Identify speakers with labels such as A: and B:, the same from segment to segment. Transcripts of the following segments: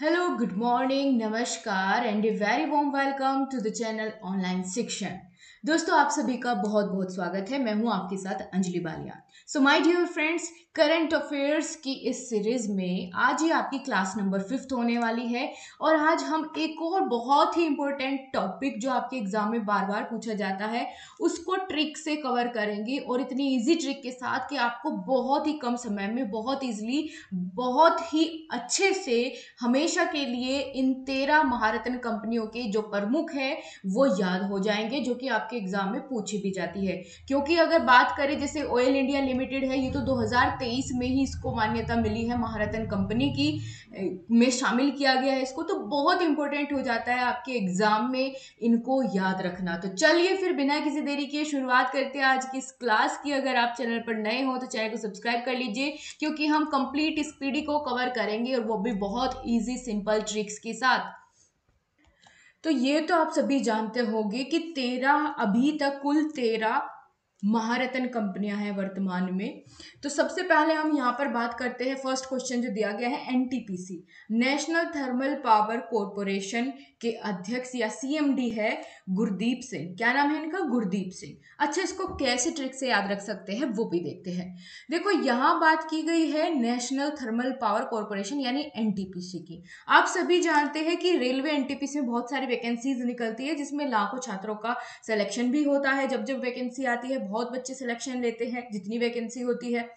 A: Hello, good morning, नमस्कार and a very warm welcome to the channel online Shikshan. दोस्तों, आप सभी का बहुत बहुत स्वागत है। मैं हूं आपके साथ Anjali Baliya. So my dear friends, current affairs की इस सीरीज में आज ये आपकी क्लास नंबर 5th होने वाली है और आज हम एक और बहुत ही इंपॉर्टेंट टॉपिक जो आपके एग्जाम में बार बार पूछा जाता है उसको ट्रिक से कवर करेंगे और इतनी इजी ट्रिक के साथ कि आपको बहुत ही कम समय में बहुत इजीली बहुत ही अच्छे से हमेशा के लिए इन 13 महारत्न कंपनियों के जो प्रमुख है वो याद हो जाएंगे, जो कि आपके एग्जाम में पूछी भी जाती है। क्योंकि अगर बात करें जैसे ऑयल इंडिया लिमिटेड है, ये तो 2023 में ही इसको मान्यता मिली है महारत्न कंपनी की में शामिल किया गया है इसको, तो बहुत इंपॉर्टेंट हो जाता है आपके एग्जाम में इनको याद रखना। तो चलिए फिर बिना किसी देरी के शुरुआत करते हैं आज की इस क्लास की। अगर आप चैनल पर नए हो तो चैनल को सब्सक्राइब कर लीजिए, क्योंकि हम कंप्लीट इस पीढ़ी को कवर करेंगे और वो भी बहुत इजी सिंपल ट्रिक्स के साथ। तो ये तो आप सभी जानते होंगे कि 13 अभी तक कुल 13 महारत्न कंपनियां हैं वर्तमान में। तो सबसे पहले हम यहाँ पर बात करते हैं, फर्स्ट क्वेश्चन जो दिया गया है NTPC, national thermal power corporation के अध्यक्ष या सीएमडी है गुरदीप सिंह। क्या नाम है इनका? गुरदीप सिंह। अच्छा, इसको कैसे ट्रिक से याद रख सकते हैं वो भी देखते हैं। देखो, यहाँ बात की गई है नेशनल थर्मल पावर कॉरपोरेशन यानी एनटीपीसी की। आप सभी जानते हैं कि रेलवे एनटीपीसी में बहुत सारी वैकेंसीज निकलती है जिसमें लाखों छात्रों का सिलेक्शन भी होता है। जब जब वैकेंसी आती है बहुत बच्चे सिलेक्शन लेते हैं जितनी वैकेंसी होती है।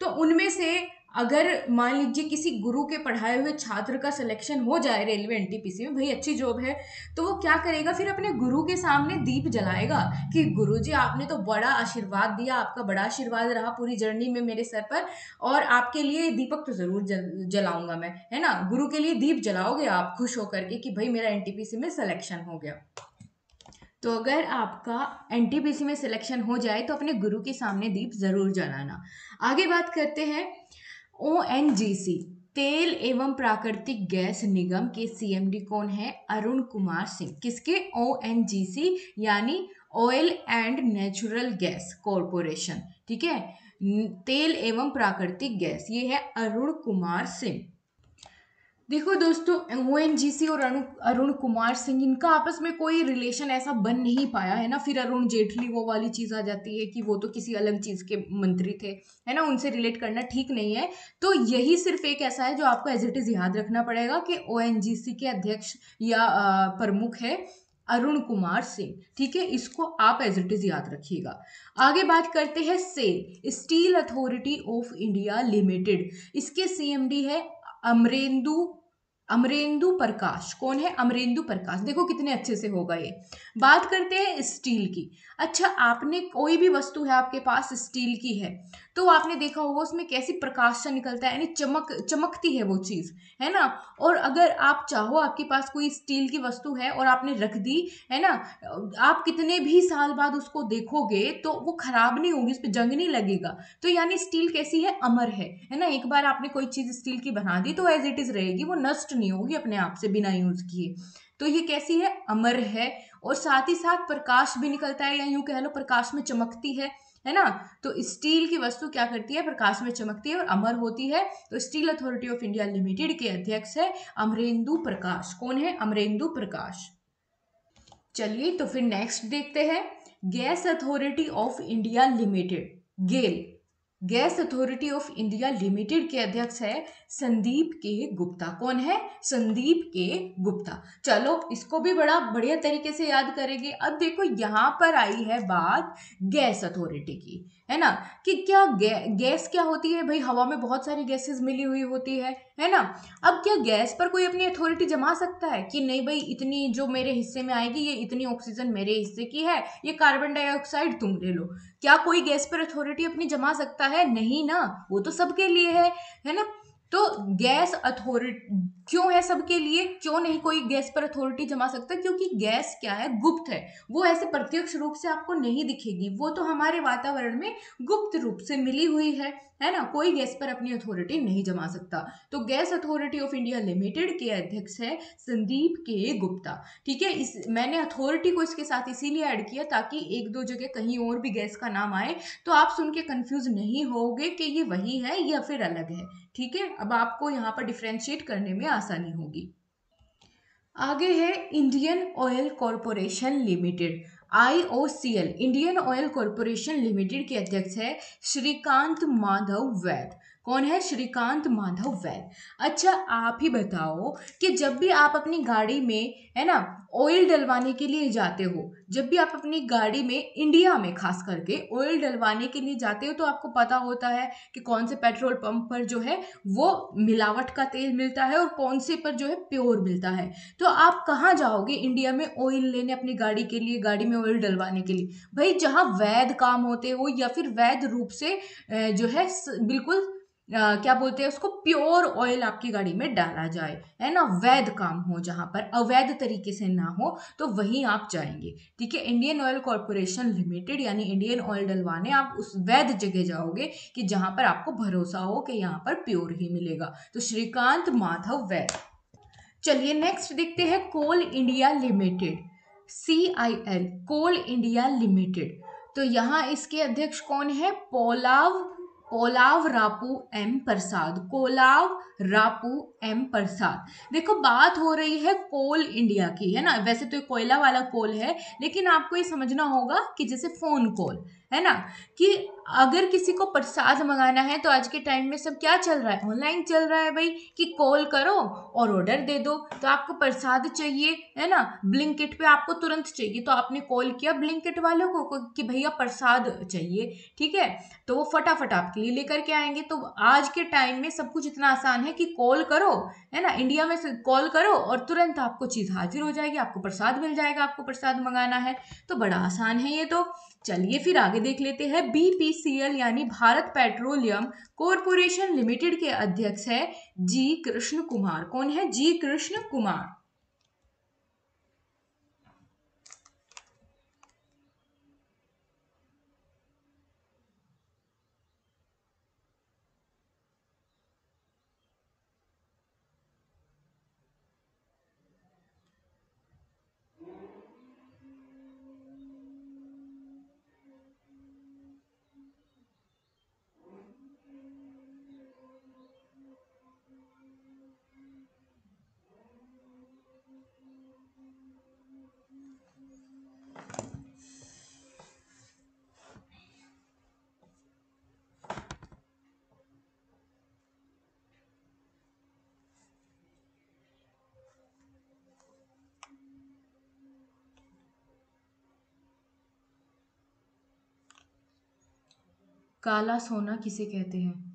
A: तो उनमें से अगर मान लीजिए किसी गुरु के पढ़ाए हुए छात्र का सिलेक्शन हो जाए रेलवे एनटीपीसी में, भाई अच्छी जॉब है, तो वो क्या करेगा, फिर अपने गुरु के सामने दीप जलाएगा कि गुरुजी आपने तो बड़ा आशीर्वाद दिया, आपका बड़ा आशीर्वाद रहा पूरी जर्नी में मेरे सर पर, और आपके लिए दीपक तो जरूर जलाऊंगा मैं, है ना। गुरु के लिए दीप जलाओगे आप खुश होकर के कि भाई मेरा एनटीपीसी में सिलेक्शन हो गया। तो अगर आपका एनटीपीसी में सिलेक्शन हो जाए तो अपने गुरु के सामने दीप जरूर जलाना। आगे बात करते हैं ओएनजीसी, तेल एवं प्राकृतिक गैस निगम के सीएमडी कौन है? अरुण कुमार सिंह। किसके? ओएनजीसी यानी oil and natural gas corporation. ठीक है, तेल एवं प्राकृतिक गैस, ये है अरुण कुमार सिंह। देखो दोस्तों, ओएनजीसी और अरुण कुमार सिंह, इनका आपस में कोई रिलेशन ऐसा बन नहीं पाया है ना। फिर अरुण जेटली वो वाली चीज आ जाती है कि वो तो किसी अलग चीज के मंत्री थे, है ना, उनसे रिलेट करना ठीक नहीं है। तो यही सिर्फ एक ऐसा है जो आपको एज इट इज याद रखना पड़ेगा कि ओएनजीसी के अध्यक्ष या प्रमुख है अरुण कुमार सिंह। ठीक है, इसको आप एज इट इज याद रखिएगा। आगे बात करते हैं SAIL, steel authority of India limited. इसके सीएमडी है अमरेंदु अमरेंदु प्रकाश। कौन है? अमरेंदु प्रकाश। देखो कितने अच्छे से होगा ये। बात करते हैं स्टील की। अच्छा, आपने कोई भी वस्तु है आपके पास स्टील की है तो आपने देखा होगा उसमें कैसी प्रकाश सा निकलता है, यानी चमकती है वो चीज, है ना। और अगर आप चाहो, आपके पास कोई स्टील की वस्तु है और आपने रख दी, है ना, आप कितने भी साल बाद उसको देखोगे तो वो खराब नहीं होगी, उस पर जंग नहीं लगेगा। तो यानी स्टील कैसी है? अमर है ना। एक बार आपने कोई चीज स्टील की बना दी तो एज इट इज रहेगी, वो नष्ट नहीं होगी अपने आप से बिना यूज किए। तो ये कैसी है? अमर है। और साथ ही साथ प्रकाश भी निकलता है, या यूं कह लो प्रकाश में चमकती है ना। तो स्टील की वस्तु क्या करती है? प्रकाश में चमकती है और अमर होती है। तो steel authority of India limited के अध्यक्ष है अमरेंदु प्रकाश। कौन है? अमरेंदु प्रकाश। चलिए तो फिर नेक्स्ट देखते हैं, gas authority of India limited, GAIL, gas authority of India limited के अध्यक्ष है संदीप के गुप्ता। कौन है? संदीप के गुप्ता। चलो इसको भी बड़ा बढ़िया तरीके से याद करेंगे। अब देखो यहाँ पर आई है बात गैस अथॉरिटी की, है ना, कि क्या गैस क्या होती है? भाई हवा में बहुत सारी गैसेस मिली हुई होती है ना। अब क्या गैस पर कोई अपनी अथॉरिटी जमा सकता है कि नहीं भाई इतनी जो मेरे हिस्से में आएगी, ये इतनी ऑक्सीजन मेरे हिस्से की है, ये कार्बन डाइऑक्साइड तुम ले लो? क्या कोई गैस पर अथॉरिटी अपनी जमा सकता है? नहीं ना, वो तो सबके लिए है ना। तो गैस अथॉरिटी क्यों है सबके लिए? क्यों नहीं कोई गैस पर अथॉरिटी जमा सकता? क्योंकि गैस क्या है? गुप्त है। वो ऐसे प्रत्यक्ष रूप से आपको नहीं दिखेगी, वो तो हमारे वातावरण में गुप्त रूप से मिली हुई है है ना, कोई गैस पर अपनी अथॉरिटी नहीं जमा सकता। तो gas authority of India limited के अध्यक्ष है संदीप के गुप्ता। ठीक है, इस मैंने अथॉरिटी को इसके साथ इसीलिए ऐड किया ताकि एक दो जगह कहीं और भी गैस का नाम आए तो आप सुन के कंफ्यूज नहीं होगे कि ये वही है या फिर अलग है। ठीक है, अब आपको यहाँ पर डिफ्रेंशिएट करने में आसानी होगी। आगे है Indian oil corporation limited, IOCL, Indian oil corporation limited के अध्यक्ष है श्रीकांत माधव वैद। कौन है? श्रीकांत माधव वैद। अच्छा, आप ही बताओ कि जब भी आप अपनी गाड़ी में, है ना, ऑयल डलवाने के लिए जाते हो, जब भी आप अपनी गाड़ी में इंडिया में खास करके ऑयल डलवाने के लिए जाते हो तो आपको पता होता है कि कौन से पेट्रोल पंप पर जो है वो मिलावट का तेल मिलता है और कौन से पर जो है प्योर मिलता है। तो आप कहाँ जाओगे इंडिया में ऑयल लेने अपनी गाड़ी के लिए, गाड़ी में ऑयल डलवाने के लिए? भाई जहाँ वैध काम होते हो या फिर वैध रूप से जो है बिल्कुल क्या बोलते हैं उसको, प्योर ऑयल आपकी गाड़ी में डाला जाए, है ना, वैध काम हो, जहां पर अवैध तरीके से ना हो तो वहीं आप जाएंगे। ठीक है, इंडियन ऑयल कॉरपोरेशन लिमिटेड यानी इंडियन ऑयल डलवाने आप उस वैध जगह जाओगे कि जहां पर आपको भरोसा हो कि यहाँ पर प्योर ही मिलेगा। तो श्रीकांत माधव वैद। चलिए नेक्स्ट देखते हैं कोल इंडिया लिमिटेड, CIL, कोल इंडिया लिमिटेड। तो यहाँ इसके अध्यक्ष कौन है? कोलाव रापू एम प्रसाद, कोलाव रापू एम प्रसाद। देखो बात हो रही है कोल इंडिया की, है ना, वैसे तो कोयला वाला कोल है, लेकिन आपको ये समझना होगा कि जैसे फोन कॉल है ना, कि अगर किसी को प्रसाद मंगाना है तो आज के टाइम में सब क्या चल रहा है, ऑनलाइन चल रहा है भाई, कि कॉल करो और ऑर्डर दे दो। तो आपको प्रसाद चाहिए, है ना, ब्लिंकिट पे आपको तुरंत चाहिए, तो आपने कॉल किया ब्लिंकिट वालों को कि भैया प्रसाद चाहिए, ठीक है, तो वो फटाफट आपके लिए लेकर के आएंगे। तो आज के टाइम में सब कुछ इतना आसान है कि कॉल करो, है ना, इंडिया में कॉल करो और तुरंत आपको चीज हाजिर हो जाएगी, आपको प्रसाद मिल जाएगा, आपको प्रसाद मंगाना है तो बड़ा आसान है ये तो। चलिए फिर आगे देख लेते हैं, BPCL यानी भारत पेट्रोलियम कॉरपोरेशन लिमिटेड के अध्यक्ष है जी कृष्ण कुमार। कौन है? जी कृष्ण कुमार। काला सोना किसे कहते हैं?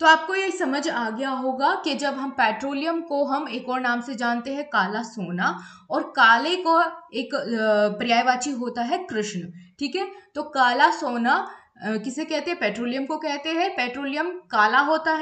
A: तो आपको ये समझ आ गया होगा कि जब हम पेट्रोलियम को हम एक और नाम से जानते हैं काला सोना, और काले को एक पर्यायवाची होता है कृष्ण। ठीक है, तो काला सोना किसे कहते हैं? पेट्रोलियम को कहते हैं। पेट्रोलियम काला होता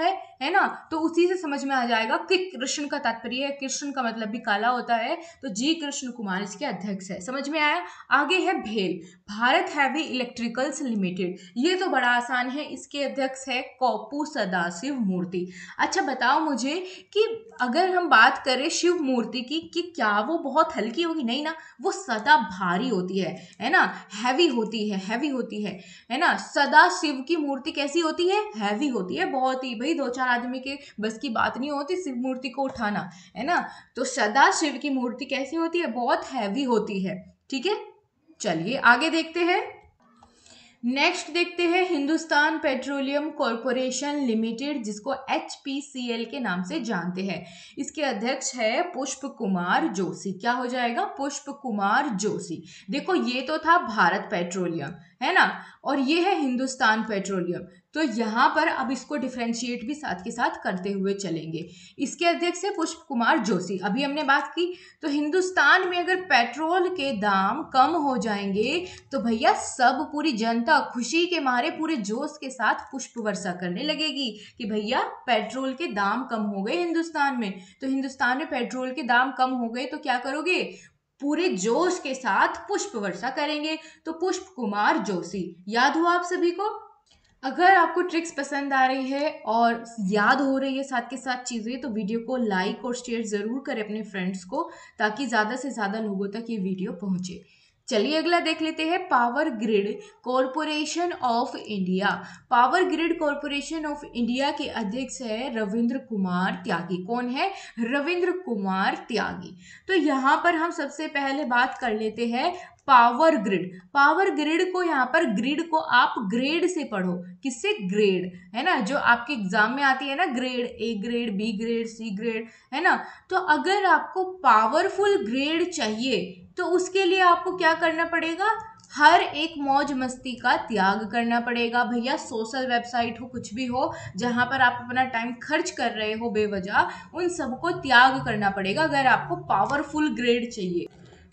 A: है ना, तो उसी से समझ में आ जाएगा कि कृष्ण का तात्पर्य है, कृष्ण का मतलब भी काला होता है। तो जी कृष्ण कुमार इसके अध्यक्ष है, समझ में आया। आगे है भेल, भारत हैवी इलेक्ट्रिकल्स लिमिटेड। ये तो बड़ा आसान है, इसके अध्यक्ष है कोप्पू सदाशिव मूर्ति। अच्छा बताओ मुझे कि अगर हम बात करें शिव मूर्ति की, कि क्या वो बहुत हल्की होगी? नहीं ना, वो सदा भारी होती है ना, हैवी होती है, हैवी होती है ना। सदा शिव की मूर्ति कैसी होती है? हैवी होती है बहुत ही, भाई दो चार आदमी के बस की बात नहीं होती शिव मूर्ति को उठाना, है ना। तो सदा शिव की मूर्ति कैसी होती है? बहुत हैवी होती है। ठीक है, चलिए आगे देखते हैं। नेक्स्ट देखते हैं हिंदुस्तान पेट्रोलियम कॉरपोरेशन लिमिटेड, जिसको HPCL के नाम से जानते हैं। इसके अध्यक्ष है पुष्प कुमार जोशी। क्या हो जाएगा? पुष्प कुमार जोशी। देखो ये तो था भारत पेट्रोलियम, है ना, और ये है हिंदुस्तान पेट्रोलियम। तो यहाँ पर अब इसको डिफ्रेंशिएट भी साथ के साथ करते हुए चलेंगे। इसके अध्यक्ष है पुष्प कुमार जोशी, अभी हमने बात की। तो हिंदुस्तान में अगर पेट्रोल के दाम कम हो जाएंगे तो भैया सब पूरी जनता खुशी के मारे पूरे जोश के साथ पुष्प वर्षा करने लगेगी कि भैया पेट्रोल के दाम कम हो गए हिंदुस्तान में। तो हिंदुस्तान में पेट्रोल के दाम कम हो गए तो क्या करोगे? पूरे जोश के साथ पुष्प वर्षा करेंगे। तो पुष्प कुमार जोशी याद हुआ आप सभी को? अगर आपको ट्रिक्स पसंद आ रही है और याद हो रही है साथ के साथ चीज़ें, तो वीडियो को लाइक और शेयर ज़रूर करें अपने फ्रेंड्स को, ताकि ज़्यादा से ज़्यादा लोगों तक ये वीडियो पहुंचे। चलिए अगला देख लेते हैं, power grid corporation of India. Power grid corporation of India के अध्यक्ष है रविंद्र कुमार त्यागी। कौन है? रविंद्र कुमार त्यागी। तो यहाँ पर हम सबसे पहले बात कर लेते हैं पावर ग्रिड। पावर ग्रिड को यहाँ पर ग्रिड को आप ग्रेड से पढ़ो। किससे? ग्रेड, है ना, जो आपके एग्जाम में आती है ना, grade, A grade, B grade, C grade, है ना। तो अगर आपको पावरफुल ग्रेड चाहिए तो उसके लिए आपको क्या करना पड़ेगा? हर एक मौज मस्ती का त्याग करना पड़ेगा भैया। सोशल वेबसाइट हो, कुछ भी हो, जहां पर आप अपना टाइम खर्च कर रहे हो बेवजह, उन सबको त्याग करना पड़ेगा अगर आपको पावरफुल ग्रेड चाहिए।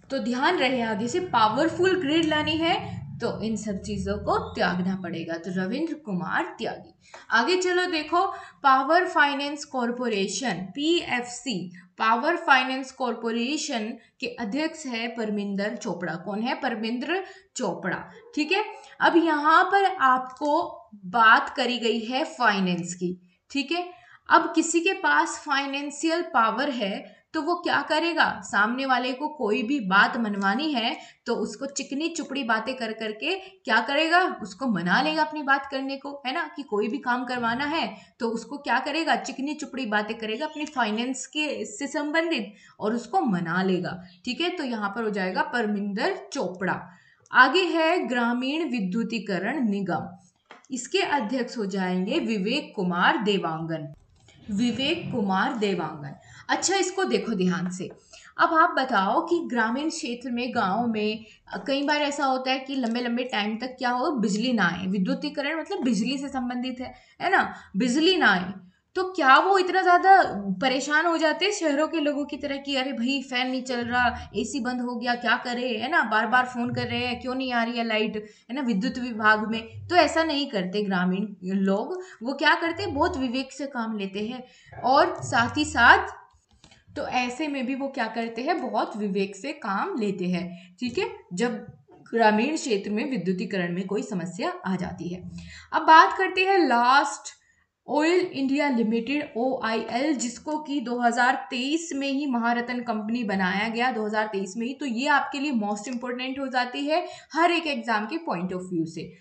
A: तो ध्यान रहे, आगे से पावरफुल ग्रिड लानी है तो इन सब चीजों को त्यागना पड़ेगा। तो रविंद्र कुमार त्यागी। आगे चलो देखो, power finance corporation PFC, power finance corporation के अध्यक्ष है परमिंदर चोपड़ा। कौन है? परमिंदर चोपड़ा। ठीक है, अब यहाँ पर आपको बात करी गई है फाइनेंस की। ठीक है, अब किसी के पास फाइनेंशियल पावर है तो वो क्या करेगा? सामने वाले को कोई भी बात मनवानी है तो उसको चिकनी चुपड़ी बातें कर करके क्या करेगा? उसको मना लेगा अपनी बात करने को, है ना, कि कोई भी काम करवाना है तो उसको क्या करेगा? चिकनी चुपड़ी बातें करेगा अपनी फाइनेंस के से संबंधित और उसको मना लेगा। ठीक है, तो यहाँ पर हो जाएगा परमिंदर चोपड़ा। आगे है ग्रामीण विद्युतीकरण निगम, इसके अध्यक्ष हो जाएंगे विवेक कुमार देवांगन। विवेक कुमार देवांगन। अच्छा, इसको देखो ध्यान से। अब आप बताओ कि ग्रामीण क्षेत्र में, गांव में कई बार ऐसा होता है कि लंबे लंबे टाइम तक क्या हो, बिजली ना आए। विद्युतीकरण मतलब बिजली से संबंधित है ना, बिजली ना आए तो क्या वो इतना ज्यादा परेशान हो जाते हैं शहरों के लोगों की तरह कि अरे भाई फैन नहीं चल रहा, AC बंद हो गया, क्या करे, है ना, बार बार फोन कर रहे हैं, क्यों नहीं आ रही है लाइट, है ना, विद्युत विभाग में। तो ऐसा नहीं करते ग्रामीण लोग। वो क्या करते हैं? बहुत विवेक से काम लेते हैं और साथ ही साथ तो ऐसे में भी वो क्या करते हैं? बहुत विवेक से काम लेते हैं। ठीक है, जब ग्रामीण क्षेत्र में विद्युतीकरण में कोई समस्या आ जाती है। अब बात करते हैं last, oil India limited OIL, जिसको कि 2023 में ही महारत्न कंपनी बनाया गया, 2023 में ही। तो ये आपके लिए मोस्ट इंपोर्टेंट हो जाती है हर एक एग्जाम के पॉइंट ऑफ व्यू से।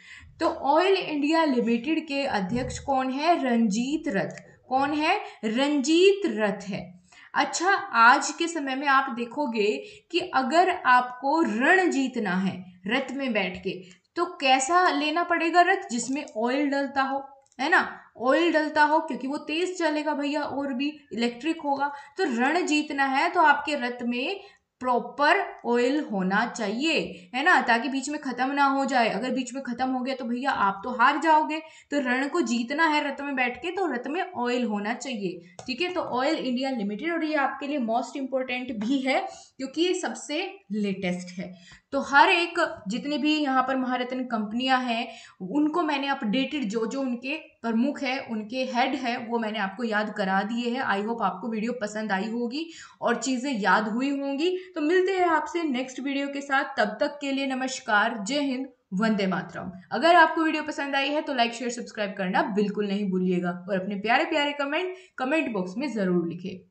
A: तो ऑयल इंडिया लिमिटेड के अध्यक्ष कौन है? रंजीत रथ। कौन है? रंजीत रथ है। अच्छा, आज के समय में आप देखोगे कि अगर आपको रण जीतना है रथ में बैठ के, तो कैसा लेना पड़ेगा रथ? जिसमें ऑयल डलता हो, है ना, ऑयल डलता हो, क्योंकि वो तेज चलेगा भैया और भी इलेक्ट्रिक होगा। तो रण जीतना है तो आपके रथ में प्रॉपर ऑयल होना चाहिए, है ना, ताकि बीच में खत्म ना हो जाए। अगर बीच में खत्म हो गया तो भैया आप तो हार जाओगे। तो रण को जीतना है रथ में बैठ के, तो रथ में ऑयल होना चाहिए। ठीक है, तो ऑयल इंडिया लिमिटेड, और ये आपके लिए मोस्ट इंपोर्टेंट भी है क्योंकि ये सबसे लेटेस्ट है। तो हर एक जितने भी यहाँ पर महारत्न कंपनियां हैं उनको मैंने अपडेटेड, जो जो उनके प्रमुख है, उनके हेड है, वो मैंने आपको याद करा दिए हैं। आई होप आपको वीडियो पसंद आई होगी और चीजें याद हुई होंगी। तो मिलते हैं आपसे नेक्स्ट वीडियो के साथ, तब तक के लिए नमस्कार, जय हिंद, वंदे मातरम। अगर आपको वीडियो पसंद आई है तो लाइक शेयर सब्सक्राइब करना बिल्कुल नहीं भूलिएगा और अपने प्यारे प्यारे कमेंट बॉक्स में जरूर लिखें।